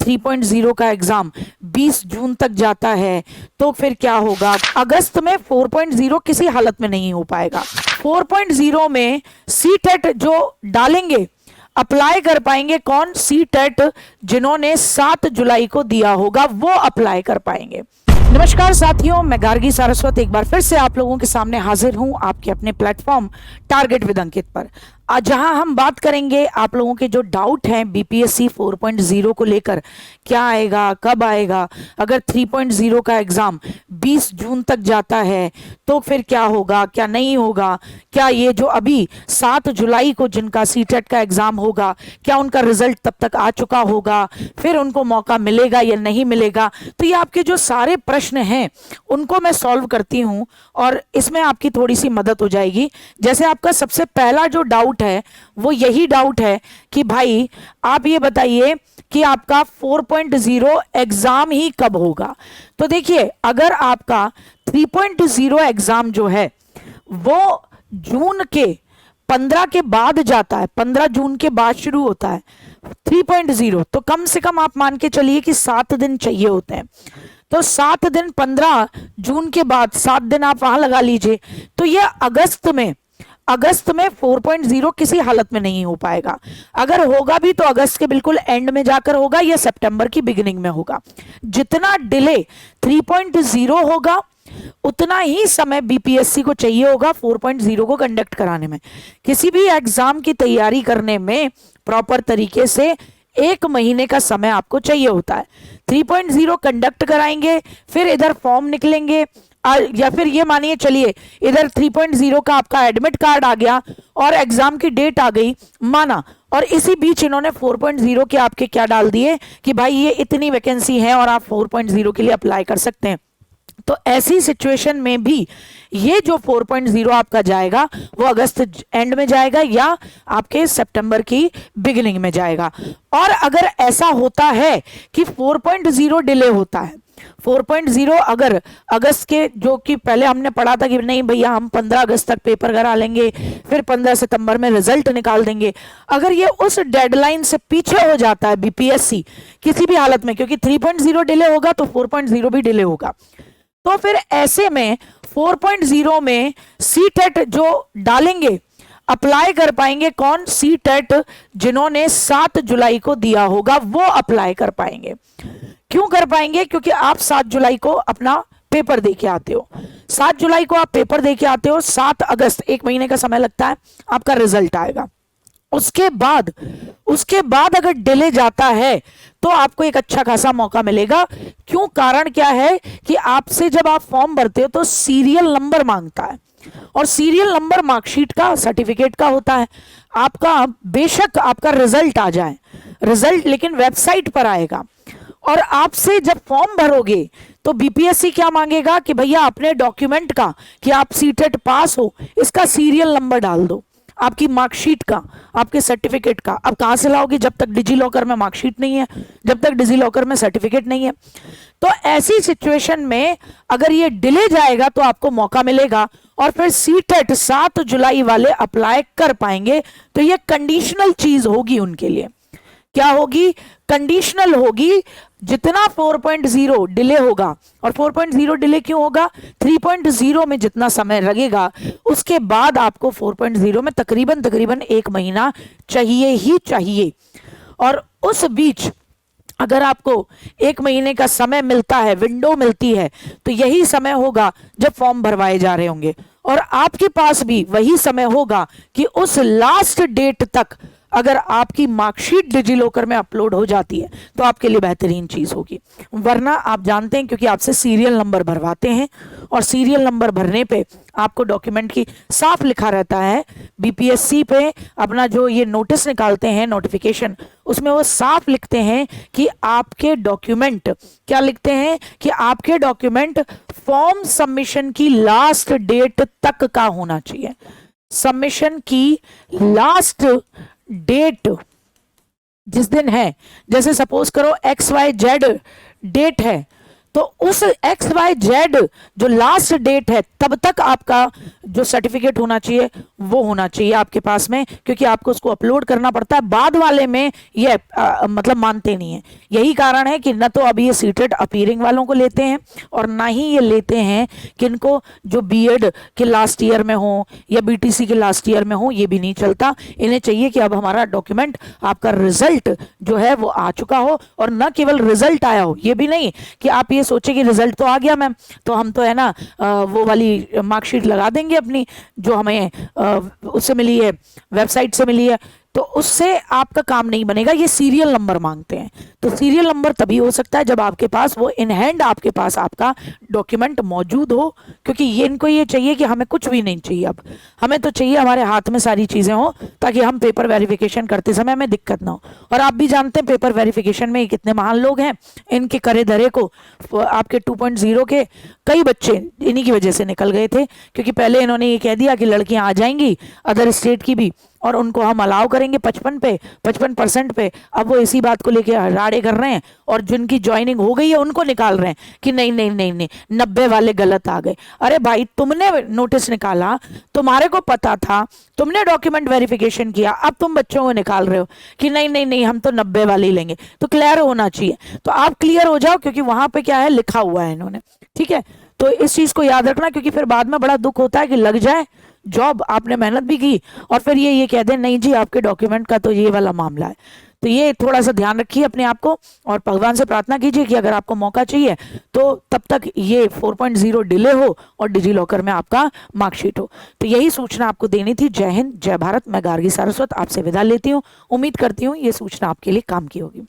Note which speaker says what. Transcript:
Speaker 1: 3.0 का एग्जाम 20 जून तक जाता है तो फिर क्या होगा? अगस्त में 4.0 किसी हालत में नहीं हो पाएगा। 4.0 में सीटेट जो डालेंगे अप्लाई कर पाएंगे कौन? सीटेट जिन्होंने 7 जुलाई को दिया होगा वो अप्लाई कर पाएंगे। नमस्कार साथियों, मैं गार्गी सारस्वत एक बार फिर से आप लोगों के सामने हाजिर हूं आपके अपने प्लेटफॉर्म टारगेट विद अंकित पर, जहां हम बात करेंगे आप लोगों के जो डाउट हैं बीपीएससी 4.0 को लेकर। क्या आएगा, कब आएगा, अगर 3.0 का एग्जाम 20 जून तक जाता है तो फिर क्या होगा, क्या नहीं होगा, क्या ये जो अभी 7 जुलाई को जिनका सीटेट का एग्जाम होगा क्या उनका रिजल्ट तब तक आ चुका होगा, फिर उनको मौका मिलेगा या नहीं मिलेगा। तो ये आपके जो सारे प्रश्न हैं उनको मैं सॉल्व करती हूं और इसमें आपकी थोड़ी सी मदद हो जाएगी। जैसे आपका सबसे पहला जो डाउट है वो यही डाउट है कि भाई आप ये बताइए कि आपका 4.0 एग्जाम ही कब होगा। तो देखिए, अगर आपका 3.0 एग्जाम जो है वो जून के 15 के बाद जाता है, 15 जून के बाद शुरू होता है 3.0, तो कम से कम आप मान के चलिए कि 7 दिन चाहिए होते हैं। तो 7 दिन 15 जून के बाद 7 दिन आप वहां लगा लीजिए। तो ये अगस्त में 4.0 किसी हालत में नहीं हो पाएगा। अगर होगा भी तो अगस्त के बिल्कुल एंड में जाकर होगा या सितंबर की बिगिनिंग में होगा। जितना डिले 3.0 होगा उतना ही समय बीपीएससी को चाहिए होगा 4.0 को कंडक्ट कराने में। किसी भी एग्जाम की तैयारी करने में प्रॉपर तरीके से 1 महीने का समय आपको चाहिए होता है। 3.0 कंडक्ट कराएंगे, फिर इधर फॉर्म निकलेंगे, या फिर ये मानिए चलिए इधर 3.0 का आपका एडमिट कार्ड आ गया और एग्जाम की डेट आ गई, माना, और इसी बीच इन्होंने 4.0 के आपके क्या डाल दिए कि भाई ये इतनी वैकेंसी है और आप 4.0 के लिए अप्लाई कर सकते हैं। तो ऐसी सिचुएशन में भी ये जो 4.0 आपका जाएगा वो अगस्त एंड में जाएगा या आपके सितंबर की बिगिनिंग में जाएगा। और अगर ऐसा होता है कि 4.0 डिले होता है, 4.0 अगर अगस्त के, जो कि पहले हमने पढ़ा था कि नहीं भैया हम 15 अगस्त तक पेपर करा लेंगे फिर 15 सितंबर में रिजल्ट निकाल देंगे, अगर ये उस डेडलाइन से पीछे हो जाता है बीपीएससी किसी भी हालत में, क्योंकि 3.0 डिले होगा तो 4.0 भी डिले होगा, तो फिर ऐसे में 4.0 में सीटेट जो डालेंगे अप्लाई कर पाएंगे कौन? सीटेट जिन्होंने 7 जुलाई को दिया होगा वो अप्लाई कर पाएंगे। क्यों कर पाएंगे? क्योंकि आप 7 जुलाई को अपना पेपर दे के आते हो, 7 जुलाई को आप पेपर दे के आते हो, 7 अगस्त 1 महीने का समय लगता है, आपका रिजल्ट आएगा। उसके बाद अगर डिले जाता है तो आपको एक अच्छा खासा मौका मिलेगा। क्यों? कारण क्या है कि आपसे जब आप फॉर्म भरते हो तो सीरियल नंबर मांगता है और सीरियल नंबर मार्कशीट का, सर्टिफिकेट का होता है। आपका बेशक आपका रिजल्ट आ जाए, रिजल्ट लेकिन वेबसाइट पर आएगा और आपसे जब फॉर्म भरोगे तो बीपीएससी क्या मांगेगा कि भैया अपने डॉक्यूमेंट का, कि आप सीटेट पास हो, इसका सीरियल नंबर डाल दो, आपकी मार्कशीट का, आपके सर्टिफिकेट का। अब कहां से लाओगे जब तक डिजी लॉकर में मार्कशीट नहीं है, जब तक डिजी लॉकर में सर्टिफिकेट नहीं है। तो ऐसी सिचुएशन में अगर ये डिले जाएगा तो आपको मौका मिलेगा और फिर सीटेट 7 जुलाई वाले अप्लाई कर पाएंगे। तो ये कंडीशनल चीज होगी उनके लिए। क्या होगी? कंडीशनल होगी। जितना 4.0 डिले होगा, और 4.0 डिले क्यों होगा? 3.0 में जितना समय लगेगा उसके बाद आपको 4.0 में तकरीबन 1 महीना चाहिए ही चाहिए। और उस बीच अगर आपको 1 महीने का समय मिलता है, विंडो मिलती है, तो यही समय होगा जब फॉर्म भरवाए जा रहे होंगे और आपके पास भी वही समय होगा कि उस लास्ट डेट तक अगर आपकी मार्कशीट डिजी लॉकर में अपलोड हो जाती है तो आपके लिए बेहतरीन चीज होगी। वरना आप जानते हैं, क्योंकि आपसे सीरियल नंबर भरवाते हैं और सीरियल नंबर भरने पे आपको डॉक्यूमेंट की साफ लिखा रहता है। बीपीएससी पे अपना जो ये नोटिस निकालते हैं, नोटिफिकेशन, उसमें वो साफ लिखते हैं कि आपके डॉक्यूमेंट, क्या लिखते हैं कि आपके डॉक्यूमेंट फॉर्म सबमिशन की लास्ट डेट तक का होना चाहिए। सबमिशन की लास्ट डेट जिस दिन है, जैसे सपोज करो XYZ डेट है, तो उस XYZ जो लास्ट डेट है तब तक आपका जो सर्टिफिकेट होना चाहिए वो होना चाहिए आपके पास में, क्योंकि आपको उसको अपलोड करना पड़ता है। बाद वाले में ये मतलब मानते नहीं है। यही कारण है कि न तो अभी ये सीटेट अपीयरिंग वालों को लेते हैं और ना ही ये लेते हैं किनको जो बीएड के लास्ट ईयर में हो या बीटीसी के लास्ट ईयर में हो, ये भी नहीं चलता। इन्हें चाहिए कि अब हमारा डॉक्यूमेंट, आपका रिजल्ट जो है वो आ चुका हो, और न केवल रिजल्ट आया हो, ये भी नहीं कि आप ये सोचे कि रिजल्ट तो आ गया मैम, तो हम तो है ना वो वाली मार्कशीट लगा देंगे अपनी जो हमें उससे मिली है, वेबसाइट से मिली है, तो उससे आपका काम नहीं बनेगा। ये सीरियल नंबर मांगते हैं। तो सीरियल नंबर तभी हो सकता है जब आपके पास वो इन हैंड आपके पास आपका डॉक्यूमेंट मौजूद हो, क्योंकि ये इनको ये चाहिए कि हमें कुछ भी नहीं चाहिए, अब हमें तो चाहिए हमारे हाथ में सारी चीज़ें हो, ताकि हम पेपर वेरिफिकेशन करते समय हमें दिक्कत ना हो। और आप भी जानते हैं पेपर वेरिफिकेशन में कितने महान लोग हैं, इनके करे धरे को आपके 2.0 के कई बच्चे इन्हीं की वजह से निकल गए थे, क्योंकि पहले इन्होंने ये कह दिया कि लड़कियां आ जाएंगी अदर स्टेट की भी, और उनको हम अलाउ करेंगे 55% पे। अब वो इसी बात को लेके राड़े कर रहे हैं, और जिनकी ज्वाइनिंग हो गई है उनको निकाल रहे हैं कि नहीं नहीं नहीं नहीं 90 वाले गलत आ गए। अरे भाई, तुमने नोटिस निकाला, तुम्हारे को पता था, तुमने डॉक्यूमेंट वेरिफिकेशन किया, अब तुम बच्चों को निकाल रहे हो कि नहीं नहीं नहीं हम तो 90 वाले ही लेंगे। तो क्लियर होना चाहिए। तो आप क्लियर हो जाओ, क्योंकि वहां पे क्या है लिखा हुआ है इन्होंने, ठीक है। तो इस चीज को याद रखना, क्योंकि फिर बाद में बड़ा दुख होता है कि लग जाए जॉब, आपने मेहनत भी की और फिर ये कह दें नहीं जी आपके डॉक्यूमेंट का तो ये वाला मामला है। तो ये थोड़ा सा ध्यान रखिए अपने आप को, और भगवान से प्रार्थना कीजिए कि अगर आपको मौका चाहिए तो तब तक ये 4.0 डिले हो और डिजी लॉकर में आपका मार्कशीट हो। तो यही सूचना आपको देनी थी। जय हिंद, जय भारत। मैं गार्गी सारस्वत आपसे विदा लेती हूँ। उम्मीद करती हूँ ये सूचना आपके लिए काम की होगी।